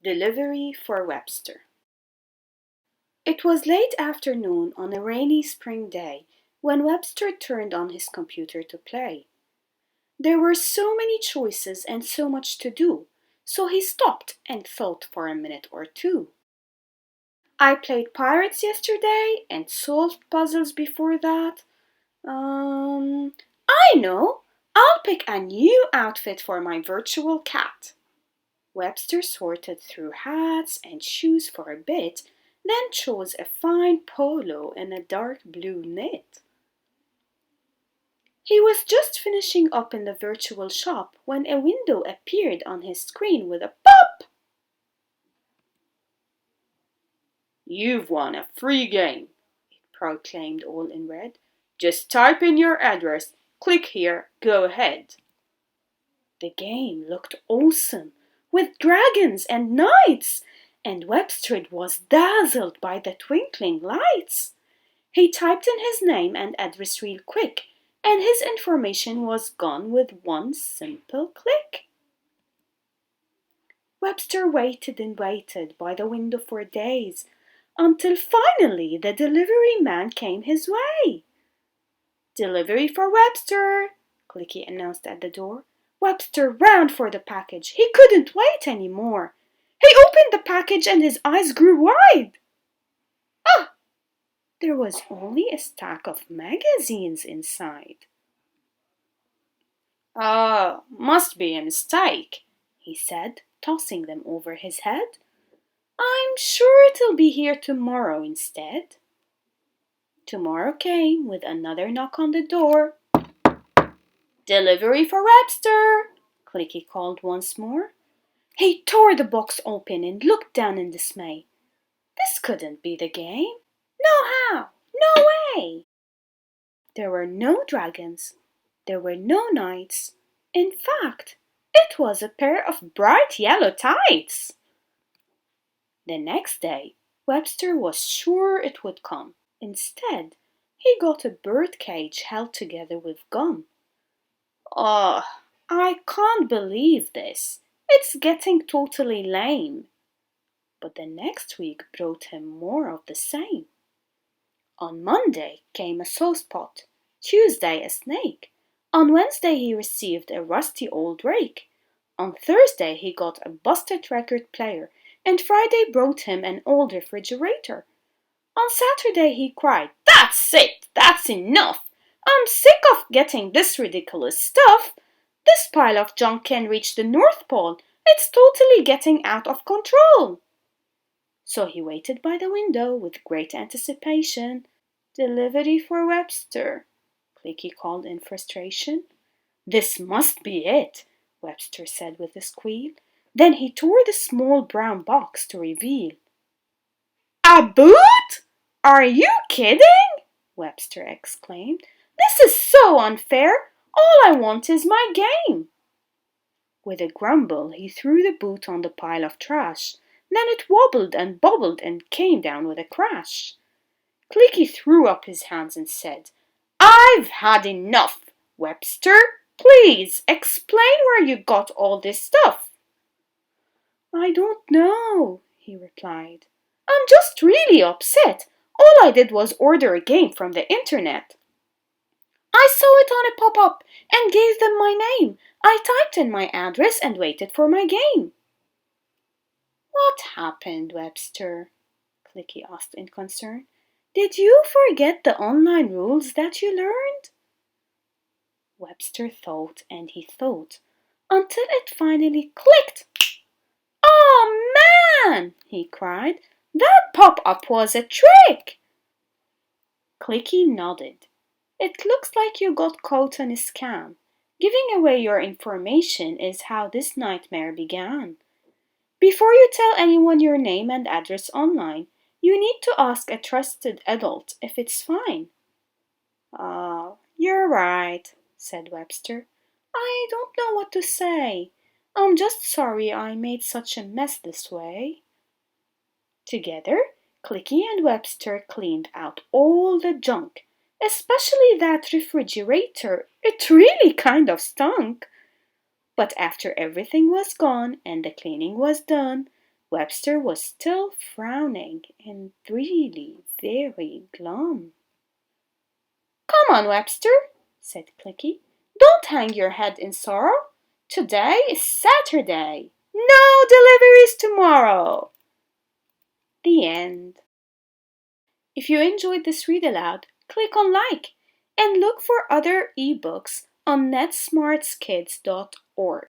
Delivery for Webster. It was late afternoon on a rainy spring day when Webster turned on his computer to play. There were so many choices and so much to do, so he stopped and thought for a minute or two. I played pirates yesterday and solved puzzles before that. I know! I'll pick a new outfit for my virtual cat. Webster sorted through hats and shoes for a bit, then chose a fine polo and a dark blue knit. He was just finishing up in the virtual shop when a window appeared on his screen with a pop! "You've won a free game," it proclaimed all in red. "Just type in your address, click here, go ahead." The game looked awesome, with dragons and knights, and Webster was dazzled by the twinkling lights. He typed in his name and address real quick, and his information was gone with one simple click. Webster waited and waited by the window for days, until finally the delivery man came his way. "Delivery for Webster," Clicky announced at the door. Webster ran for the package. He couldn't wait any more. He opened the package and his eyes grew wide. Ah! There was only a stack of magazines inside. "Ah, must be a mistake," he said, tossing them over his head. "I'm sure it'll be here tomorrow instead." Tomorrow came with another knock on the door. "Delivery for Webster," Clicky called once more. He tore the box open and looked down in dismay. This couldn't be the game. No how, no way. There were no dragons. There were no knights. In fact, it was a pair of bright yellow tights. The next day, Webster was sure it would come. Instead, he got a bird cage held together with gum. "Oh, I can't believe this. It's getting totally lame." But the next week brought him more of the same. On Monday came a saucepot, Tuesday a snake. On Wednesday he received a rusty old rake. On Thursday he got a busted record player, and Friday brought him an old refrigerator. On Saturday he cried, "That's it! That's enough! I'm sick of getting this ridiculous stuff. This pile of junk can reach the North Pole. It's totally getting out of control." So he waited by the window with great anticipation. "Delivery for Webster," Clicky called in frustration. "This must be it," Webster said with a squeal. Then he tore the small brown box to reveal. "A boot? Are you kidding?" Webster exclaimed. "This is so unfair. All I want is my game." With a grumble, he threw the boot on the pile of trash. Then it wobbled and bobbled and came down with a crash. Clicky threw up his hands and said, "I've had enough. Webster, please explain where you got all this stuff." "I don't know," he replied. "I'm just really upset. All I did was order a game from the internet. I saw it on a pop-up and gave them my name. I typed in my address and waited for my game." "What happened, Webster?" Clicky asked in concern. "Did you forget the online rules that you learned?" Webster thought and he thought until it finally clicked. "Oh man!" he cried. "That pop-up was a trick!" Clicky nodded. "It looks like you got caught in a scam. Giving away your information is how this nightmare began. Before you tell anyone your name and address online, you need to ask a trusted adult if it's fine." "Oh, you're right," said Webster. "I don't know what to say. I'm just sorry I made such a mess this way." Together, Clicky and Webster cleaned out all the junk, especially that refrigerator. It really kind of stunk. But after everything was gone and the cleaning was done, Webster was still frowning and really very glum. "Come on, Webster," said Clicky. "Don't hang your head in sorrow. Today is Saturday. No deliveries tomorrow." The end. If you enjoyed this read aloud, click on like and look for other ebooks on netsmartskids.org.